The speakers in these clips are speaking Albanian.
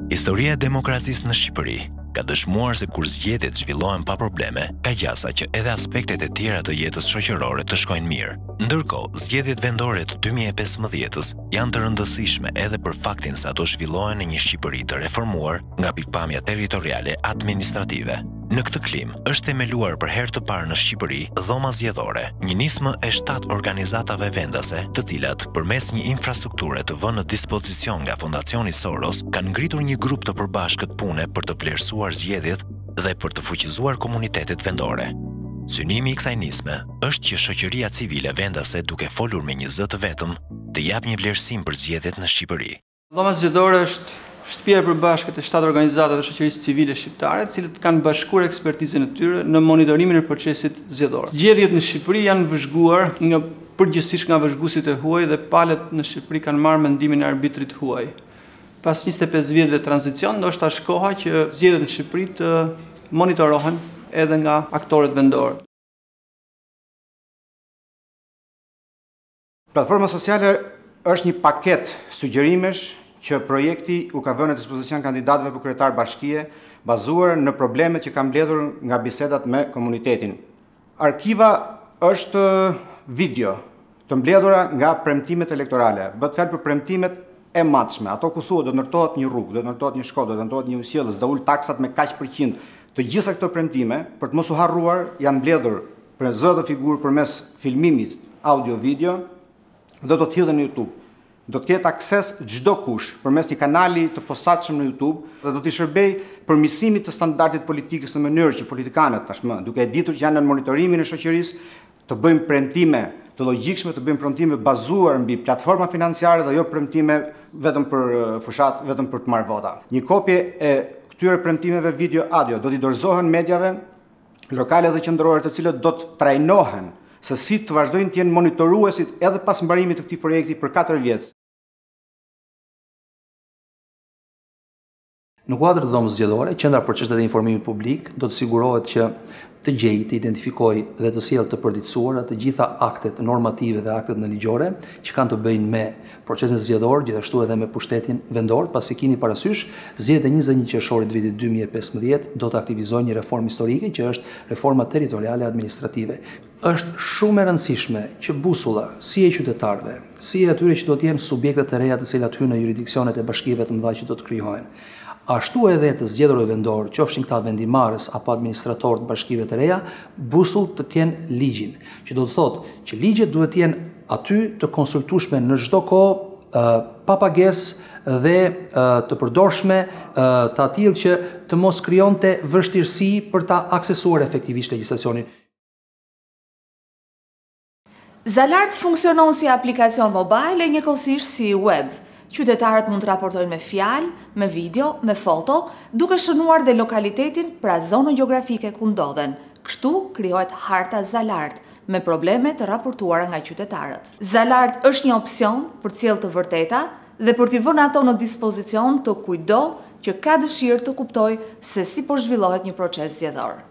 Historia e demokracisë në Shqipëri ka dëshmuar se kur zgjedhjet zhvillohen pa probleme, ka gjasa që edhe aspektet e tjera të jetës shoqërore të shkojnë mirë. Ndërkohë, zgjedhjet vendore të 2015-s janë të rëndësishme edhe për faktin se ato zhvillohen në një Shqipëri të reformuar nga pikpamja territoriale administrative. Në këtë klim, është themeluar për herë të parë në Shqipëri dhoma zgjedhore, një nismë e 7 organizatave vendase, të cilat përmes një infrastrukture të vënë në dispozicion nga Fondacioni Soros, kanë ngritur një grup të përbashkët pune për të vlerësuar zgjedhjet dhe për të fuqizuar komunitetet vendore. Synimi i kësaj nisme është që shoqëria civile vendase, duke folur me një zë të vetëm, të jap një vlerësim për zgjedhjet në Shqipëri. Dhoma zgjedhore është shtëpia e përbashkët e 7 organizatave të shoqërisë civile shqiptare, të cilët kanë bashkuar ekspertizën e tyre në monitorimin e procesit zgjedhor. Zgjedhjet në Shqipëri janë vëzhguar përgjithsisht nga vëzhguesit e huaj dhe palët në Shqipëri kanë marrë mendimin e arbitrit huaj. Pas 25 vjetëve tranzicion, ndoshta është koha që zgjedhjet në Shqipëri të monitorohen edhe nga aktorët vendor. Platforma sociale është një paket sugjerimesh që projekti u ka vënë në dispozicion kandidatëve për kryetar bashkie, bazuar në problemet që kanë mbledhur nga bisedat me komunitetin. Arkiva është video të mbledhura nga premtimet elektorale. Bëhet fjalë për premtimet e matshme, ato ku thuhet do ndërtohet një rrugë, do ndërtohet një shkollë, do ndërtohet një ujësiellës, do ul taksat me kaq %. Të gjitha këto premtime, për të mos u harruar, janë mbledhur për zë dhe figurë përmes filmimit audio-video, do të hidhen në YouTube. Do të ketë akses çdo kush përmes një kanali të posaçëm në YouTube dhe do t'i shërbej përmirësimit të standardit politikës në mënyrë që politikanët tashmë, duke e ditur që janë në monitorimin e shoqërisë, të bëjmë premtime të logjikshme, të bëjmë premtime bazuar mbi platforma financiare dhe jo premtime vetëm për fushat, vetëm për të marrë vota. Një kopje e këtyre premtimeve video audio do t'i dorëzohen mediave lokale dhe qendrore, të cilët do të trajnohen se si të vazhdojnë të jenë monitoruesit edhe pas mbarimit të këtij projekti për 4 vjet. Në kuadër të dhomës zgjedhore, Qendra për Çështjet e Informimit Publik do të sigurohet që të gjejë, të identifikojë dhe të sjellë të përditësuara të gjitha aktet normative dhe aktet nënligjore që kanë të bëjnë me procesin zgjedhor, gjithashtu edhe me pushtetin vendor, pasi keni parasysh zgjedhjet e 21 qershorit vitit 2015 do të aktivizojnë një reformë historike që është reforma territoriale administrative. Është shumë e rëndësishme që busulla si e qytetarëve, si e atyre që do të jenë subjekte të reja të cilat hyjnë në jurisdiksionet e bashkive të mëdha që do të krijohen. Ashtu edhe të zgjedhurve vendor, qofshin këta vendimarrës apo administratorë të bashkive të reja, busull të kenë ligjin, që do të thotë që ligjet duhet të jenë aty të konsultueshme në çdo kohë, pa pagesë dhe të përdorshme të atill që të mos krijonte vështirësi për ta aksesuar efektivisht legjislacionin. Zalart funksionon si aplikacion mobile e njëkohësisht si web. Qytetarët mund të raportojnë me fjalë, me video, me foto, duke shënuar dhe lokalitetin pra zonën gjeografike ku ndodhen. Kështu krijohet harta Zalart, me probleme të raportuara nga qytetarët. Zalart është një opsion për të sjellë të vërteta dhe për t'i vënë ato në dispozicion të kujdo që ka dëshirë të kuptojë se si po zhvillohet një proces zgjedhor.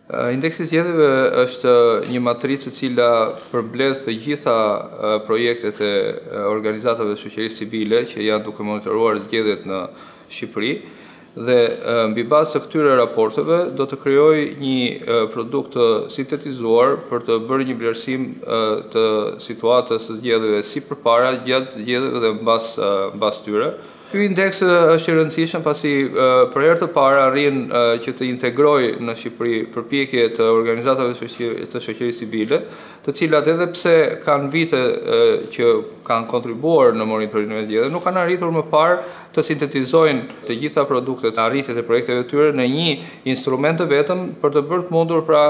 Indeksi i zgjedhjeve është një matricë e cila përmbledh të gjitha projektet e organizatave të shoqërisë civile që janë duke monitoruar zgjedhjet në Shqipëri dhe mbi bazë të këtyre raporteve do të krijojë një produkt të sintetizuar për të bërë një vlerësim të situatës së zgjedhjeve si përpara, gjatë zgjedhjeve dhe mbas tyre. Ky indeks është i rëndësishëm pasi për herë të parë arrin që të integrojë në Shqipëri përpjekje të organizatave të shoqërisë civile, të cilat edhe pse kanë vite që kanë kontribuar në monitorimin e zgjedhjeve, nuk kanë arritur më parë të sintetizojnë të gjitha produktet, arritjet e projekteve të tyre në një instrument të vetëm për të bërë të mundur pra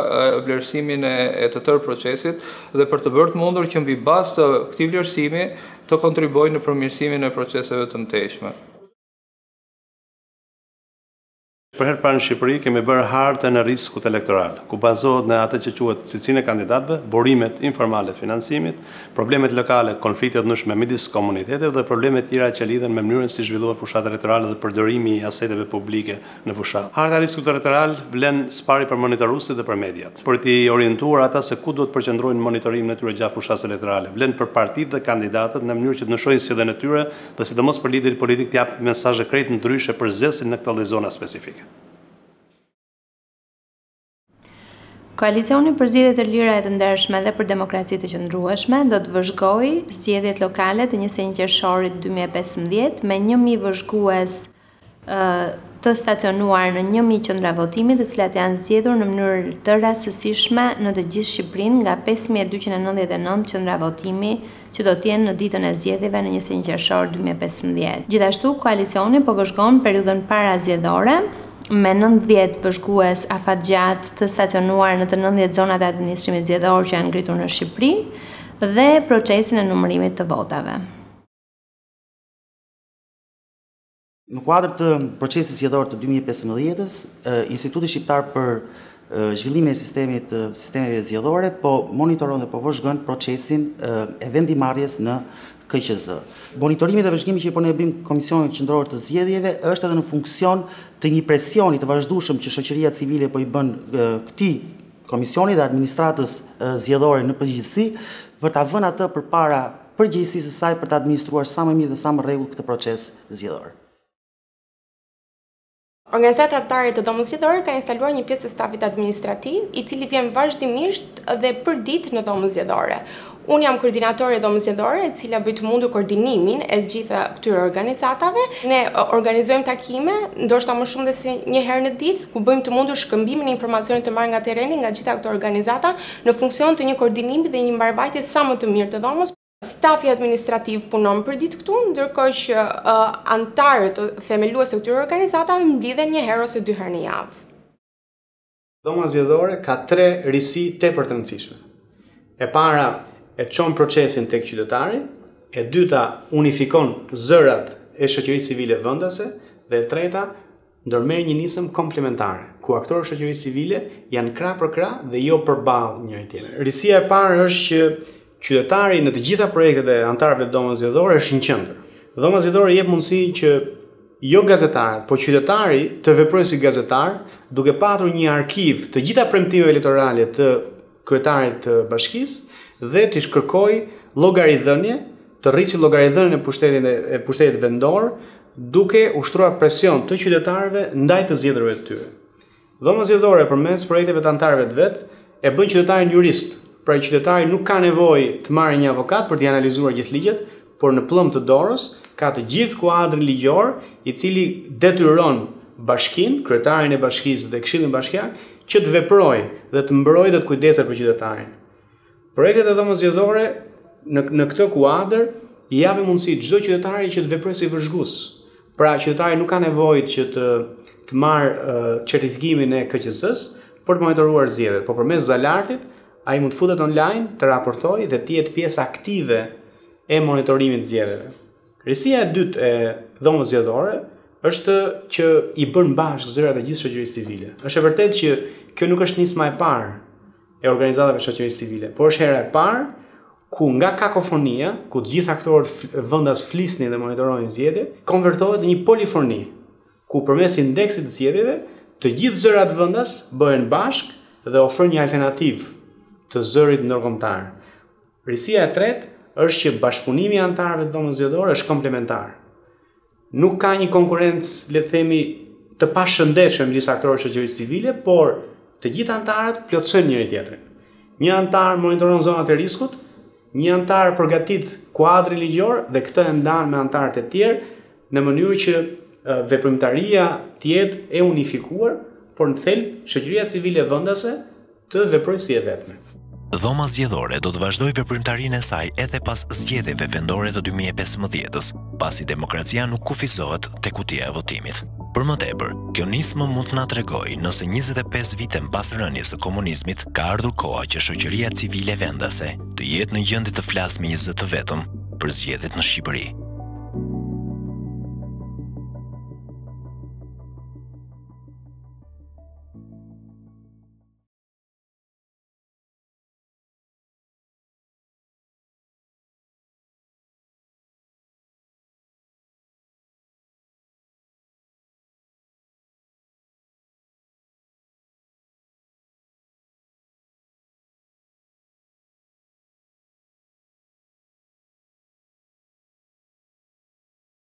vlerësimin e të tërë procesit dhe për të bërë të mundur që mbi bazë të këtij vlerësimi të kontribuojnë në përmirësimin e proceseve të mëtejshme. Për herë parë në Shqipëri kemi bërë hartën e riskut elektoral, ku bazohet në atë që quhet cilësinë e kandidatëve, burimet informale të financimit, problemet lokale, konfliktet ndryshme midis komuniteteve dhe problemet tjera që lidhen me mënyrën si zhvillohet fushata elektorale dhe përdorimi i aseteve publike në fushatë. Harta e riskut elektoral vlen spari për monitoruesit dhe për mediat, për t'i orientuar ata se ku duhet të përqendrojnë monitorimin e tyre gjatë fushatës elektorale. Vlen për partitë dhe kandidatët në mënyrë që të nëshojnë sjelljen e tyre dhe sidomos për liderit politik të japë mesazhe krejt ndryshe për zgjedhësin në këto zona specifike. Koalicioni për zgjedhje të lira e të ndershme dhe për demokraci të qëndrueshme do të vëzhgojë zgjedhjet lokale të 21 qershorit 2015 me 1000 vëzhgues të stacionuar në 1000 qendra votimi, të cilat janë zgjedhur në mënyrë të rastësishme në të gjithë Shqipërinë nga 5299 qendra votimi që do të jenë në ditën e zgjedhjeve në 21 qershor 2015. Gjithashtu, koalicioni po vëzhgon periudhën parazgjedhore me 90 vëzhgues afatgjat të stacionuar në të 90 zonat e administrimit zgjedhor që janë ngritur në Shqipëri dhe procesin e numërimit të votave. Në kuadër të procesit zgjedhor të 2015-s, Instituti Shqiptar për zhvillimin e sistemeve zgjedhore po monitoron dhe po vëzhgon procesin e vendimarrjes në KQZ. Monitorimi dhe vëzhgimi që po ne bëjmë Komisionit Qendror të Zgjedhjeve është edhe në funksion të një presioni të vazhdueshëm që shoqëria civile po i bën këtij komisioni dhe administratës zgjedhore në përgjithësi për ta vënë atë përpara përgjegjësisë së saj për të administruar sa më mirë dhe sa më rregull këtë proces zgjedhor. Organizata anëtare të dhomës zgjedhore ka instaluar një pjesë të stafit administrativ, i cili vjen vazhdimisht dhe për ditë në dhomën zgjedhore. Unë jam koordinatore e dhomës zgjedhore, e cila bëj të mundur koordinimin e gjitha këtyre organizatave. Ne organizojmë takime, ndoshta më shumë se një herë në ditë, ku bëjmë të mundur shkëmbimin e informacionit të marrë nga terreni nga gjitha këto organizata në funksion të një koordinimi dhe një mbarvajtje sa më të mirë të dhomës. Stafi administrativ punon për ditë këtu, ndërkohë që anëtarët themelues të këtyre organizatave mblidhen një herë ose 2 herë në javë. Dhoma zgjedhore ka 3 risi tepër të rëndësishme. E para e çon procesin tek qytetari, e dyta unifikon zërat e shoqërisë civile vendase dhe e treta ndërmerr një nisëm komplementare, ku aktorët e shoqërisë civile janë krah për krah dhe jo përballë njëri tjetrit. Risia e parë është që qytetari në të gjitha projektet e anëtarëve të dhomës zgjedhore është në qendër. Dhoma zgjedhore jep mundësi që jo gazetarët, po qytetari të veprojë si gazetar, duke patur një arkiv të gjitha premtimeve elektorale të kryetarit të bashkisë dhe të kërkojë llogaridhënie, të rrisë llogaridhënien e pushtetit vendor, duke ushtruar presion të qytetarëve ndaj të zgjedhurëve të tyre. Dhoma zgjedhore përmes projekteve të anëtarëve të vet e bën qytetarin jurist. Pra qytetari nuk ka nevojë të marrë një avokat për të analizuar gjithë ligjet, por në plumb të dorës ka të gjithë kuadrin ligjor i cili detyron bashkinë, kryetarin e bashkisë dhe këshillin bashkiak që të veprojë dhe të mbrojë dhe të kujdeset për qytetarin. Projektet e dhomës zgjedhore në këtë kuadër i japin mundësi çdo qytetari që të veprojë si vëzhgues. Pra qytetari nuk ka nevojë që të marrë certifikimin e KQZ-s për të monitoruar zgjedhjet, por përmes Zalartit ai mund të futet online, të raportojë dhe të jetë pjesë aktive e monitorimit të zgjedhjeve. Risia e dytë e dhomës zgjedhore është që i bën bashkë zërat e gjithë shoqërisë civile. Është e vërtetë që kjo nuk është nisma e parë e organizatave shoqërisë civile, por është hera e parë ku nga kakofonia, ku të gjithë aktorët vendas flisnin dhe monitorojnë zgjedhjet, konvertohet në një polifoni, ku përmes indeksit të zgjedhjeve, të gjithë zërat vendas bëhen bashkë dhe ofrojnë një alternativë të zërit ndërkombëtar. Risia e tretë është që bashkëpunimi i anëtarëve të dhomës zgjedhore është komplementar. Nuk ka një konkurrencë, le të themi, të pashëndetshme midis aktorëve të shoqërisë civile, por të gjithë anëtarët plotësojnë njëri tjetrin. Një anëtar monitoron zonat e riskut, një anëtar përgatit kuadrin ligjor dhe këtë e ndan me anëtarët e tjerë në mënyrë që veprimtaria të jetë e unifikuar, por në thelb shoqëria civile vendase të veprojë si e vetme. Dhoma zgjedhore do të vazhdojë veprimtarinë e saj edhe pas zgjedhjeve vendore të 2015-s, pasi demokracia nuk kufizohet te kutia e votimit. Për më tepër, kjo nismë mund të na tregojë nëse 25 vite mbas rënies së komunizmit ka ardhur koha që shoqëria civile vendase të jetë në gjendje të flasë me një zë të vetëm për zgjedhjet në Shqipëri.